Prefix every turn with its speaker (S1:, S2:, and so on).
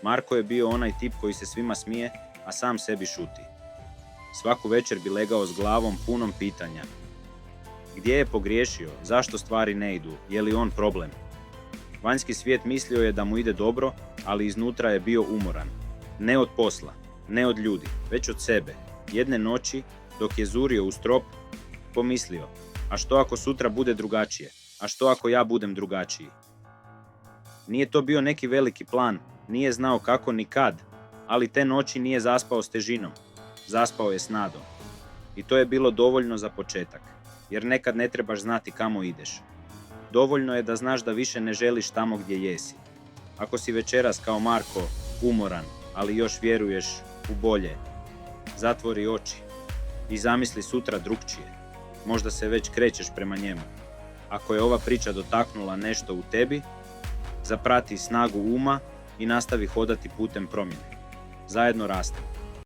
S1: Marko je bio onaj tip koji se svima smije, a sam sebi šuti. Svaku večer bi legao s glavom punom pitanja. Gdje je pogriješio? Zašto stvari ne idu? Je li on problem? Vanjski svijet mislio je da mu ide dobro, ali iznutra je bio umoran. Ne od posla, ne od ljudi, već od sebe. Jedne noći, dok je zurio u strop, pomislio, a što ako sutra bude drugačije? A što ako ja budem drugačiji? Nije to bio neki veliki plan, nije znao kako ni kad, ali te noći nije zaspao s težinom. Zaspao je s nadom. I to je bilo dovoljno za početak, jer nekad ne trebaš znati kamo ideš. Dovoljno je da znaš da više ne želiš tamo gdje jesi. Ako si večeras kao Marko umoran, ali još vjeruješ u bolje, zatvori oči i zamisli sutra drukčije. Možda se već krećeš prema njemu. Ako je ova priča dotaknula nešto u tebi, zaprati snagu uma i nastavi hodati putem promjene. Zajedno rastemo.